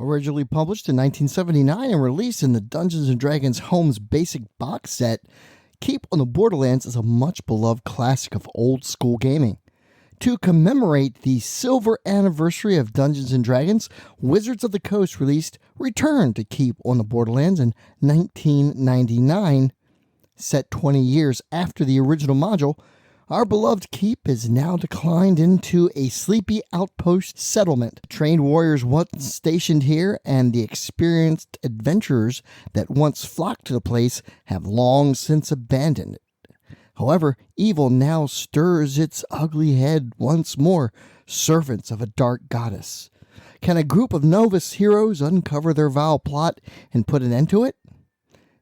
Originally published in 1979 and released in the Dungeons & Dragons Home's basic box set, Keep on the Borderlands is a much-beloved classic of old-school gaming. To commemorate the silver anniversary of Dungeons & Dragons, Wizards of the Coast released Return to Keep on the Borderlands in 1999. Set 20 years after the original module, our beloved keep is now declined into a sleepy outpost settlement. Trained warriors once stationed here and the experienced adventurers that once flocked to the place have long since abandoned it. However, evil now stirs its ugly head once more, servants of a dark goddess. Can a group of novice heroes uncover their vile plot and put an end to it?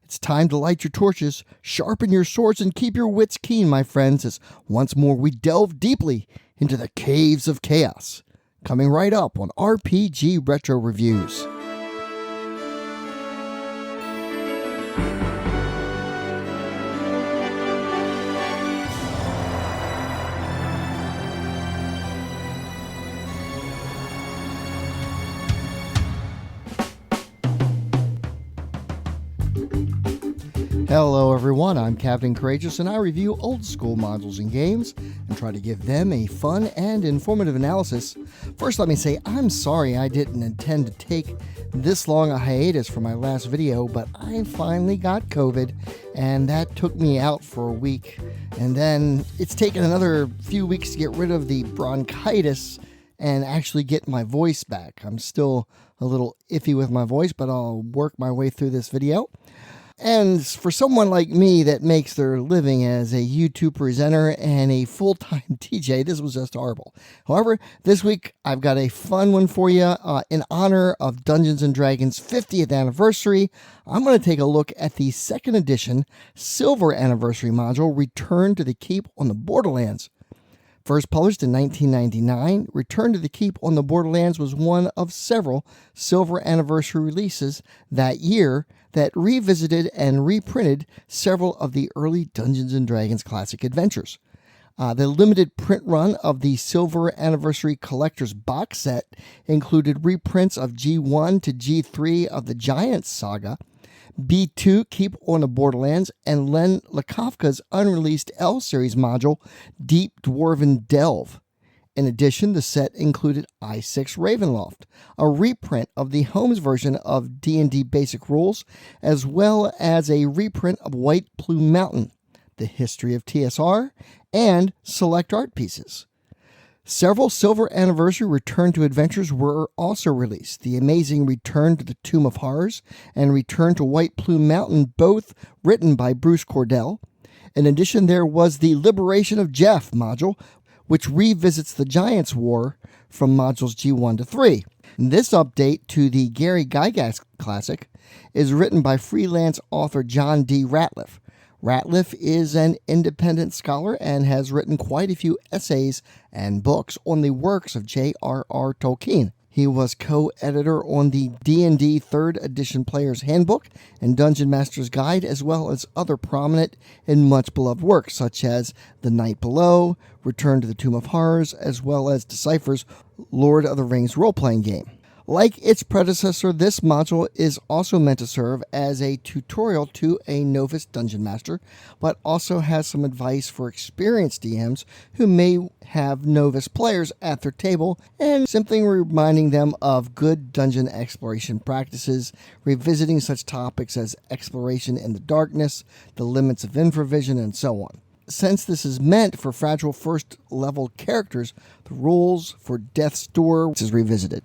It's time to light your torches, sharpen your swords, and keep your wits keen, my friends, as once more we delve deeply into the caves of chaos. Coming right up on RPG Retro Reviews. Hello everyone, I'm Captain Courageous and I review old school modules and games and try to give them a fun and informative analysis. First let me say I'm sorry I didn't intend to take this long a hiatus for my last video, but I finally got COVID and that took me out for a week, and then it's taken another few weeks to get rid of the bronchitis and actually get my voice back. I'm still a little iffy with my voice, but I'll work my way through this video. And for someone like me that makes their living as a YouTube presenter and a full-time DJ, this was just horrible. However, this week I've got a fun one for you. In honor of Dungeons & Dragons 50th anniversary, I'm going to take a look at the second edition Silver Anniversary module, Return to the Keep on the Borderlands. First published in 1999, Return to the Keep on the Borderlands was one of several Silver Anniversary releases that year that revisited and reprinted several of the early Dungeons & Dragons classic adventures. The limited print run of the Silver Anniversary Collector's box set included reprints of G1 to G3 of the Giants saga, B2 Keep on the Borderlands, and Len Lakofka's unreleased L-Series module, Deep Dwarven Delve. In addition, the set included I6 Ravenloft, a reprint of the Homes version of D&D Basic Rules, as well as a reprint of White Plume Mountain, the history of TSR, and select art pieces. Several Silver Anniversary Return to Adventures were also released. The Amazing Return to the Tomb of Horrors and Return to White Plume Mountain, both written by Bruce Cordell. In addition, there was the Liberation of Jeff module, which revisits the Giants War from modules G1 to 3. This update to the Gary Gygax classic is written by freelance author John D. Ratliff. Ratliff is an independent scholar and has written quite a few essays and books on the works of J.R.R. Tolkien. He was co-editor on the D&D 3rd Edition Player's Handbook and Dungeon Master's Guide, as well as other prominent and much-beloved works, such as The Night Below, Return to the Tomb of Horrors, as well as Decipher's Lord of the Rings role-playing game. Like its predecessor, this module is also meant to serve as a tutorial to a novice dungeon master, but also has some advice for experienced DMs who may have novice players at their table, and simply reminding them of good dungeon exploration practices, revisiting such topics as exploration in the darkness, the limits of infravision, and so on. Since this is meant for fragile first-level characters, the rules for Death's Door is revisited.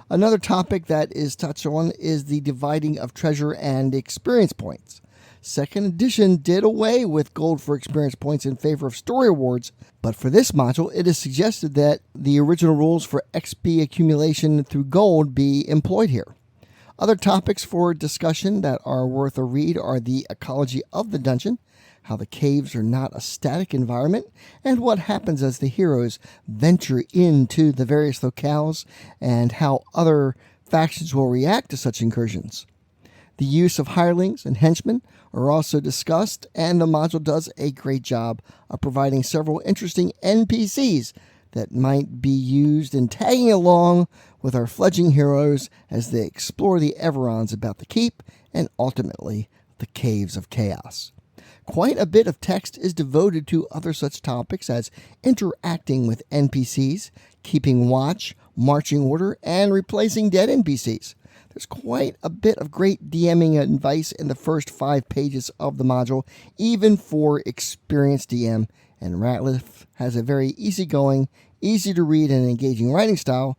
Another topic that is touched on is the dividing of treasure and experience points. Second edition did away with gold for experience points in favor of story awards, but for this module it is suggested that the original rules for XP accumulation through gold be employed here. Other topics for discussion that are worth a read are the ecology of the dungeon, how the caves are not a static environment, and what happens as the heroes venture into the various locales, and how other factions will react to such incursions. The use of hirelings and henchmen are also discussed, and the module does a great job of providing several interesting NPCs that might be used in tagging along with our fledgling heroes as they explore the Everons about the keep and ultimately the Caves of Chaos. Quite a bit of text is devoted to other such topics as interacting with NPCs, keeping watch, marching order, and replacing dead NPCs. There's quite a bit of great DMing advice in the first 5 pages of the module, even for experienced DM, and Ratliff has a very easygoing, easy to read and engaging writing style,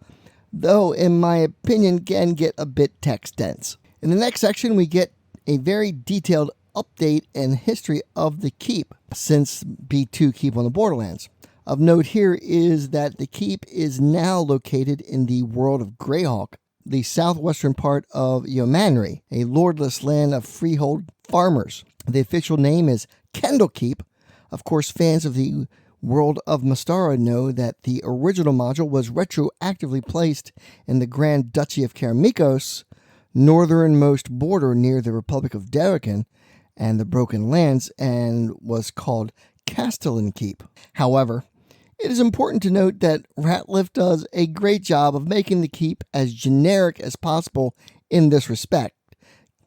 though in my opinion can get a bit text dense. In the next section we get a very detailed update and history of the keep since B2 Keep on the Borderlands. Of note here is that the keep is now located in the world of Greyhawk, the southwestern part of Yeomanry, a lordless land of freehold farmers. The official name is Kendall Keep. Of course, fans of the world of Mystara know that the original module was retroactively placed in the Grand Duchy of Karamikos, northernmost border near the Republic of Derican and the Broken Lands, and was called Castellan Keep. However, it is important to note that Ratliff does a great job of making the keep as generic as possible in this respect,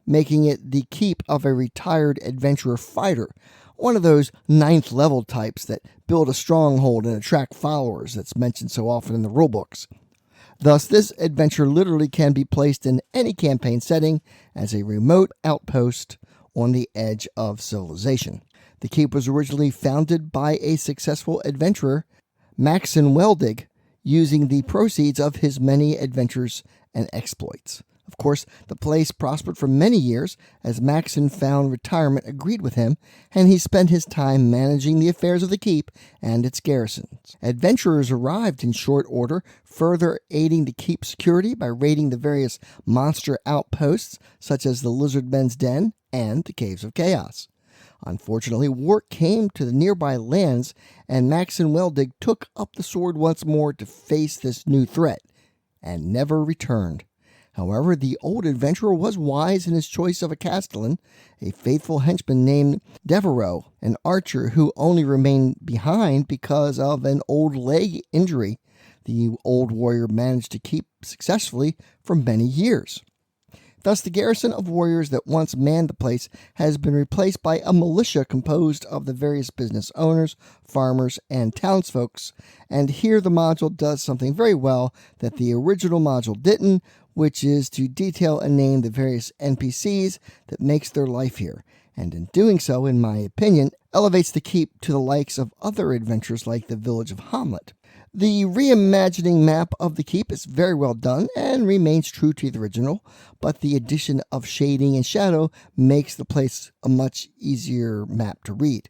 making it the keep of a retired adventurer fighter, one of those 9th level types that build a stronghold and attract followers that's mentioned so often in the rulebooks. Thus, this adventure literally can be placed in any campaign setting as a remote outpost on the edge of civilization. The keep was originally founded by a successful adventurer, Maxon Weldig, using the proceeds of his many adventures and exploits. Of course, the place prospered for many years as Maxon found retirement agreed with him, and he spent his time managing the affairs of the keep and its garrisons. Adventurers arrived in short order, further aiding the keep's security by raiding the various monster outposts such as the Lizardmen's Den and the Caves of Chaos. Unfortunately, war came to the nearby lands, and Maxon Weldig took up the sword once more to face this new threat, and never returned. However, the old adventurer was wise in his choice of a castellan, a faithful henchman named Devereaux, an archer who only remained behind because of an old leg injury the old warrior managed to keep successfully for many years. Thus, the garrison of warriors that once manned the place has been replaced by a militia composed of the various business owners, farmers, and townsfolk, and here the module does something very well that the original module didn't, which is to detail and name the various NPCs that makes their life here, and in doing so, in my opinion, elevates the keep to the likes of other adventures like the village of Hamlet. The reimagining map of the keep is very well done and remains true to the original, but the addition of shading and shadow makes the place a much easier map to read.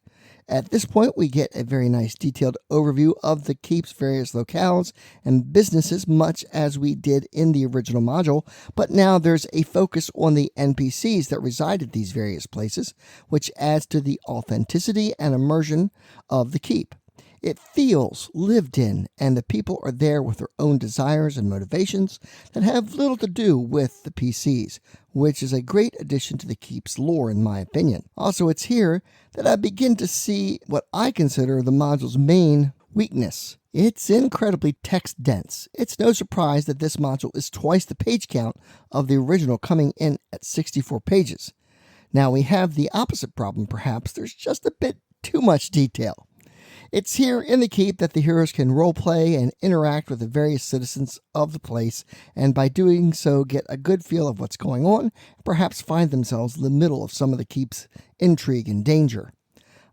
At this point, we get a very nice detailed overview of the keep's various locales and businesses, much as we did in the original module, but now there's a focus on the NPCs that reside at these various places, which adds to the authenticity and immersion of the keep. It feels lived in, and the people are there with their own desires and motivations that have little to do with the PCs, which is a great addition to the keep's lore in my opinion. Also, it's here that I begin to see what I consider the module's main weakness. It's incredibly text dense. It's no surprise that this module is twice the page count of the original, coming in at 64 pages. Now we have the opposite problem perhaps. There's just a bit too much detail. It's here in the keep that the heroes can roleplay and interact with the various citizens of the place, and by doing so get a good feel of what's going on, and perhaps find themselves in the middle of some of the keep's intrigue and danger.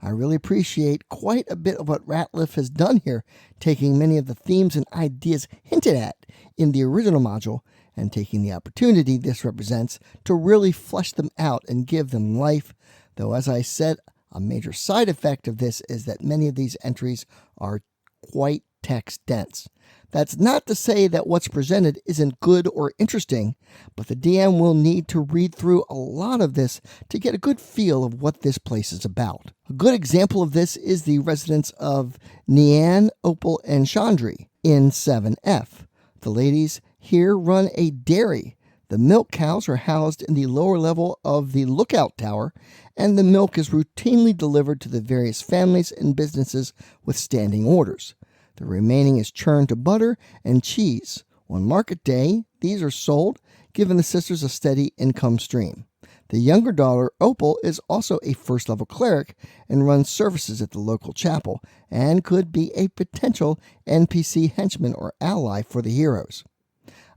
I really appreciate quite a bit of what Ratliff has done here, taking many of the themes and ideas hinted at in the original module, and taking the opportunity this represents to really flesh them out and give them life, though as I said, a major side effect of this is that many of these entries are quite text dense. That's not to say that what's presented isn't good or interesting, but the DM will need to read through a lot of this to get a good feel of what this place is about. A good example of this is the residence of Nian, Opal, and Chandri in 7F. The ladies here run a dairy. The milk cows are housed in the lower level of the lookout tower, and the milk is routinely delivered to the various families and businesses with standing orders. The remaining is churned to butter and cheese, On market day, these are sold, giving the sisters a steady income stream. The younger daughter, Opal, is also a first-level cleric and runs services at the local chapel and could be a potential NPC henchman or ally for the heroes.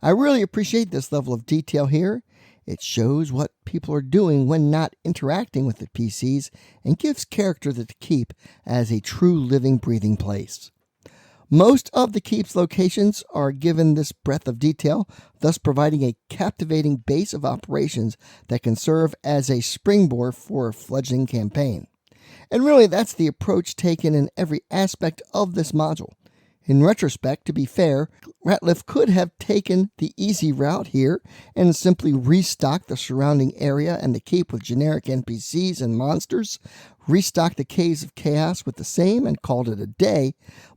I really appreciate this level of detail here. It shows what people are doing when not interacting with the PCs and gives character to the keep as a true living, breathing place. Most of the keep's locations are given this breadth of detail, thus providing a captivating base of operations that can serve as a springboard for a fledgling campaign. And really, that's the approach taken in every aspect of this module. In retrospect, to be fair, Ratliff could have taken the easy route here and simply restocked the surrounding area and the keep with generic NPCs and monsters, restocked the Caves of Chaos with the same, and called it a day.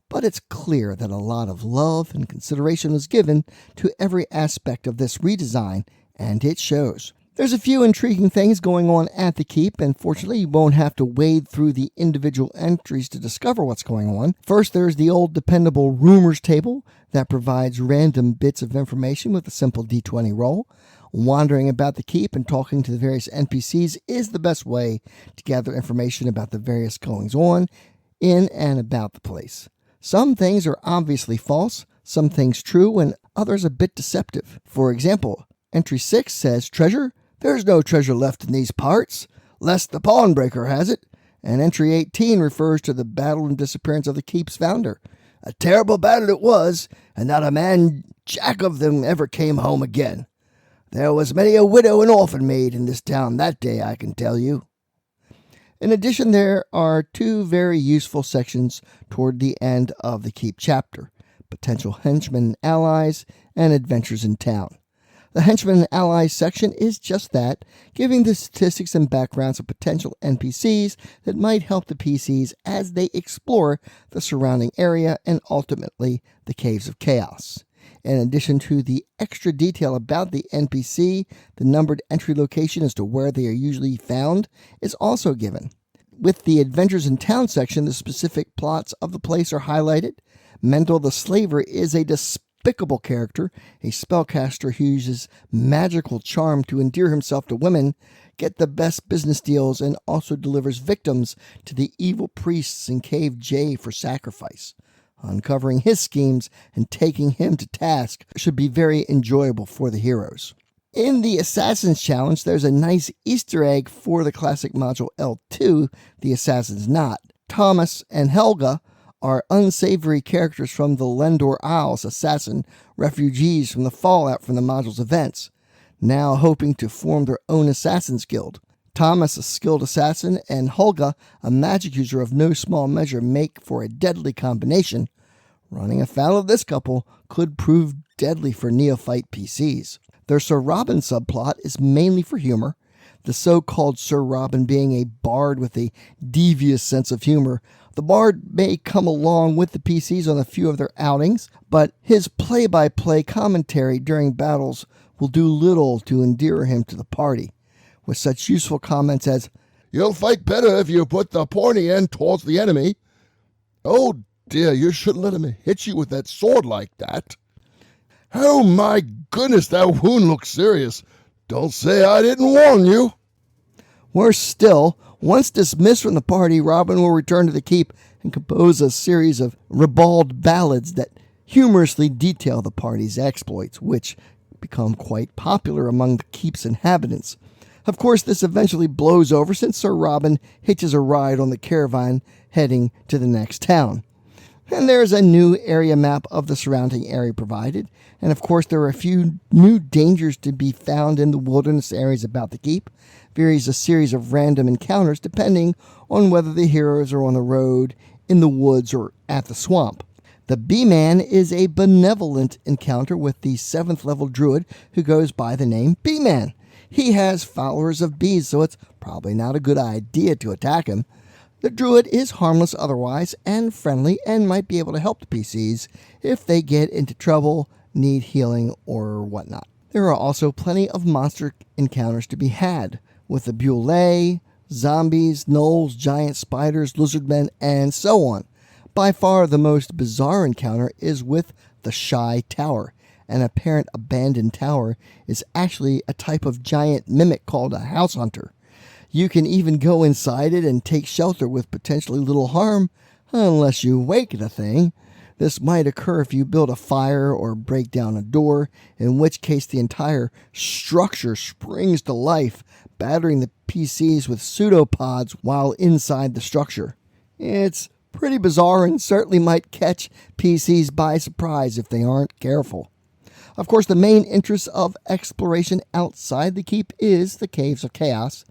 But it's clear that a lot of love and consideration was given to every aspect of this redesign, and it shows. There's a few intriguing things going on at the keep, and fortunately you won't have to wade through the individual entries to discover what's going on. First, there's the old dependable rumors table that provides random bits of information with a simple D20 roll. Wandering about the keep and talking to the various NPCs is the best way to gather information about the various goings-on in and about the place. Some things are obviously false, some things true, and others a bit deceptive. For example, entry 6 says, "Treasure? There's no treasure left in these parts, lest the pawnbreaker has it." And entry 18 refers to the battle and disappearance of the keep's founder. "A terrible battle it was, and not a man jack of them ever came home again. There was many a widow and orphan maid in this town that day, I can tell you." In addition, there are two very useful sections toward the end of the keep chapter: potential henchmen and allies, and adventures in town. The Henchmen and Allies section is just that, giving the statistics and backgrounds of potential NPCs that might help the PCs as they explore the surrounding area and ultimately the Caves of Chaos. In addition to the extra detail about the NPC, the numbered entry location as to where they are usually found is also given. With the Adventures in Town section, the specific plots of the place are highlighted. Mendel the Slaver is a despicable character, a spellcaster who uses magical charm to endear himself to women, get the best business deals, and also delivers victims to the evil priests in Cave J for sacrifice. Uncovering his schemes and taking him to task should be very enjoyable for the heroes. In the Assassin's Challenge, there's a nice Easter egg for the classic module L2, the Assassin's Knot. Thomas and Helga are unsavory characters from the Lendor Isles assassin refugees from the fallout from the module's events, now hoping to form their own Assassin's Guild. Thomas, a skilled assassin, and Helga, a magic user of no small measure, make for a deadly combination. Running afoul of this couple could prove deadly for neophyte PCs. Their Sir Robin subplot is mainly for humor, the so-called Sir Robin being a bard with a devious sense of humor. The bard may come along with the PCs on a few of their outings, but his play-by-play commentary during battles will do little to endear him to the party, with such useful comments as, "You'll fight better if you put the pointy end towards the enemy. Oh dear, you shouldn't let him hit you with that sword like that. Oh my goodness, that wound looks serious. Don't say I didn't warn you." Worse still, once dismissed from the party, Robin will return to the keep and compose a series of ribald ballads that humorously detail the party's exploits, which become quite popular among the keep's inhabitants. Of course, this eventually blows over since Sir Robin hitches a ride on the caravan heading to the next town. And there's a new area map of the surrounding area provided. And of course, there are a few new dangers to be found in the wilderness areas about the keep. Varies a series of random encounters depending on whether the heroes are on the road, in the woods, or at the swamp. The Bee-Man is a benevolent encounter with the 7th level druid who goes by the name Bee-Man. He has followers of bees, so it's probably not a good idea to attack him. The druid is harmless otherwise and friendly and might be able to help the PCs if they get into trouble, need healing, or whatnot. There are also plenty of monster encounters to be had, with the Bulle, zombies, gnolls, giant spiders, lizardmen, and so on. By far the most bizarre encounter is with the Shy Tower, an apparent abandoned tower is actually a type of giant mimic called a house hunter. You can even go inside it and take shelter with potentially little harm, unless you wake the thing. This might occur if you build a fire or break down a door, in which case the entire structure springs to life, battering the PCs with pseudopods while inside the structure. It's pretty bizarre and certainly might catch PCs by surprise if they aren't careful. Of course, the main interest of exploration outside the keep is the Caves of Chaos.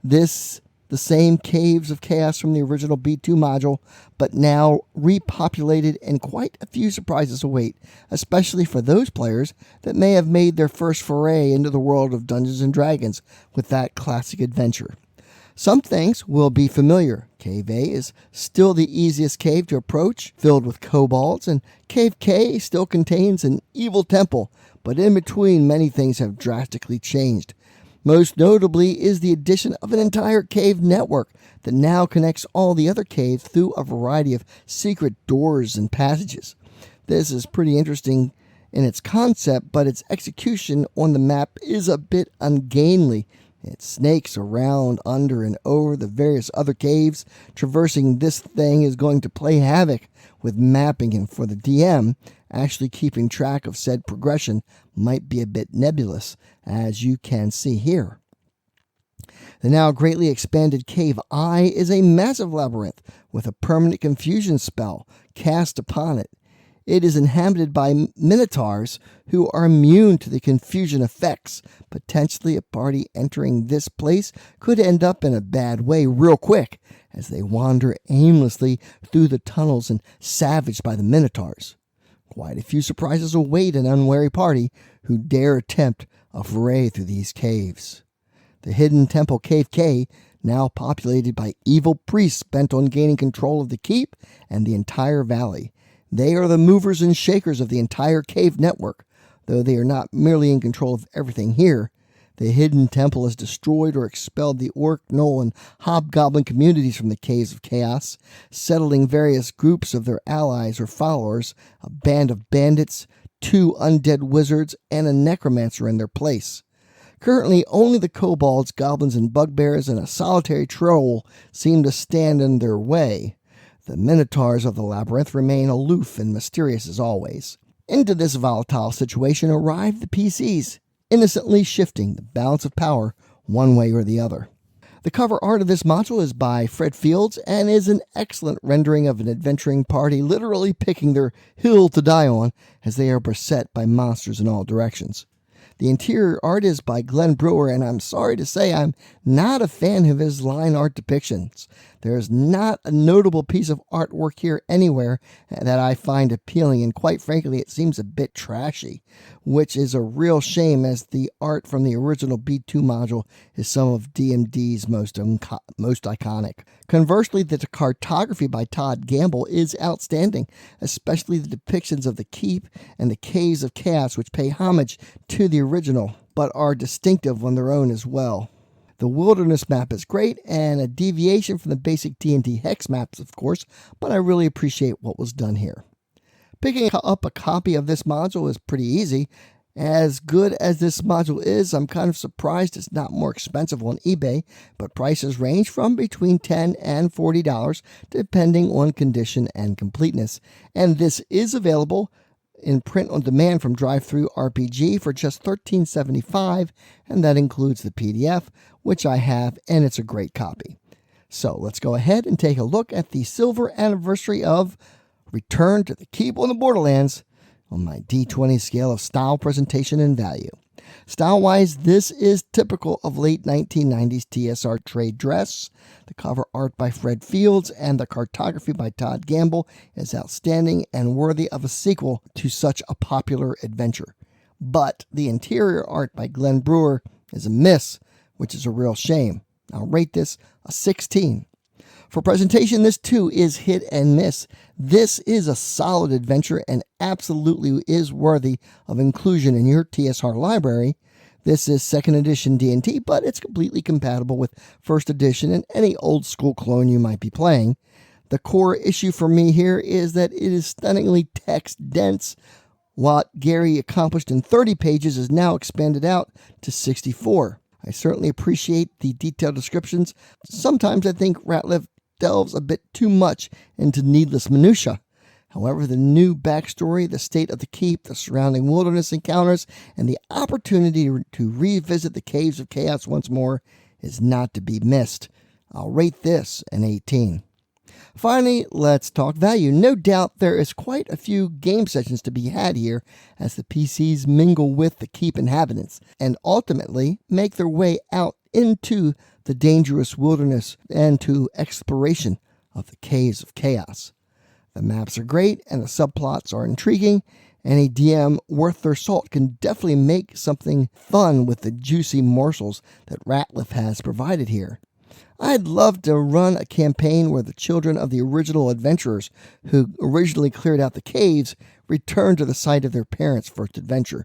The same Caves of Chaos from the original B2 module, but now repopulated, and quite a few surprises await, especially for those players that may have made their first foray into the world of Dungeons & Dragons with that classic adventure. Some things will be familiar. Cave A is still the easiest cave to approach, filled with kobolds, and Cave K still contains an evil temple, but in between many things have drastically changed. Most notably is the addition of an entire cave network that now connects all the other caves through a variety of secret doors and passages. This is pretty interesting in its concept, but its execution on the map is a bit ungainly. It snakes around under and over the various other caves. Traversing this thing is going to play havoc with mapping, and for the DM, actually keeping track of said progression might be a bit nebulous, as you can see here. The now greatly expanded Cave I is a massive labyrinth with a permanent confusion spell cast upon it. It is inhabited by minotaurs who are immune to the confusion effects. Potentially a party entering this place could end up in a bad way real quick as they wander aimlessly through the tunnels and savaged by the minotaurs. Quite a few surprises await an unwary party who dare attempt a foray through these caves. The hidden temple Cave K, now populated by evil priests bent on gaining control of the keep and the entire valley. They are the movers and shakers of the entire cave network. Though they are not merely in control of everything here, the hidden temple has destroyed or expelled the orc, gnoll, and hobgoblin communities from the Caves of Chaos, settling various groups of their allies or followers, a band of bandits, 2 undead wizards, and a necromancer in their place. Currently, only the kobolds, goblins, and bugbears, and a solitary troll seem to stand in their way. The minotaurs of the labyrinth remain aloof and mysterious as always. Into this volatile situation arrive the PCs, innocently shifting the balance of power one way or the other. The cover art of this module is by Fred Fields and is an excellent rendering of an adventuring party literally picking their hill to die on as they are beset by monsters in all directions. The interior art is by Glenn Brewer, and I'm sorry to say I'm not a fan of his line art depictions. There is not a notable piece of artwork here anywhere that I find appealing, and quite frankly, it seems a bit trashy, which is a real shame as the art from the original B2 module is some of DMD's most iconic. Conversely, the cartography by Todd Gamble is outstanding, especially the depictions of the keep and the Caves of Chaos, which pay homage to the original, but are distinctive on their own as well. The wilderness map is great, and a deviation from the basic D&D hex maps, of course, but I really appreciate what was done here. Picking up a copy of this module is pretty easy. As good as this module is, I'm kind of surprised it's not more expensive on eBay, but prices range from between $10 and $40 depending on condition and completeness. And this is available in print on demand from Drive-Thru RPG for just $13.75, and that includes the PDF, which I have, and it's a great copy. So let's go ahead and take a look at the silver anniversary of Return to the Keep on the Borderlands on my D20 scale of style, presentation, and value. Style-wise, this is typical of late 1990s TSR trade dress. The cover art by Fred Fields and the cartography by Todd Gamble is outstanding and worthy of a sequel to such a popular adventure. But the interior art by Glenn Brewer is a miss, which is a real shame. I'll rate this a 16. For presentation, this too is hit and miss. This is a solid adventure and absolutely is worthy of inclusion in your TSR library. This is 2nd edition D&D, but it's completely compatible with 1st edition and any old school clone you might be playing. The core issue for me here is that it is stunningly text dense, what Gary accomplished in 30 pages is now expanded out to 64. I certainly appreciate the detailed descriptions. Sometimes I think Ratliff delves a bit too much into needless minutia. However, the new backstory, the state of the keep, the surrounding wilderness encounters, and the opportunity to revisit the Caves of Chaos once more is not to be missed. I'll rate this an 18. Finally, let's talk value. No doubt there is quite a few game sessions to be had here as the PCs mingle with the keep inhabitants and ultimately make their way out into the dangerous wilderness and to exploration of the Caves of Chaos. The maps are great and the subplots are intriguing. Any DM worth their salt can definitely make something fun with the juicy morsels that Ratliff has provided here. I'd love to run a campaign where the children of the original adventurers who originally cleared out the caves return to the site of their parents' first adventure.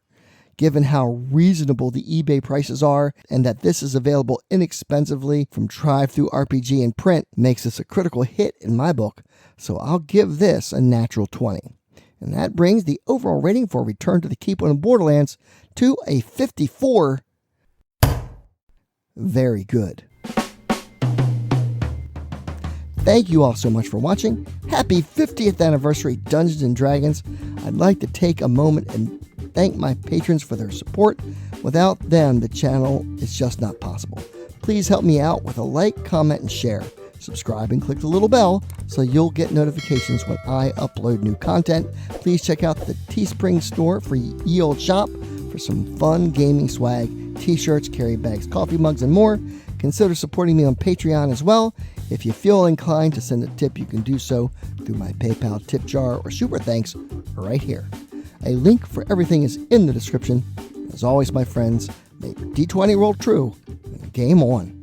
Given how reasonable the eBay prices are and that this is available inexpensively from TribeThruRPG in print makes this a critical hit in my book, so I'll give this a natural 20. And that brings the overall rating for Return to the Keep on Borderlands to a 54. Very good. Thank you all so much for watching. Happy 50th anniversary Dungeons & Dragons. I'd like to take a moment and thank my patrons for their support. Without them, the channel is just not possible. Please help me out with a like, comment, and share. Subscribe and click the little bell so you'll get notifications when I upload new content. Please check out the Teespring store for Ye Olde Shop for some fun gaming swag, t-shirts, carry bags, coffee mugs, and more. Consider supporting me on Patreon as well. If you feel inclined to send a tip, you can do so through my PayPal tip jar or super thanks right here. A link for everything is in the description. As always, my friends, may D20 roll true and game on.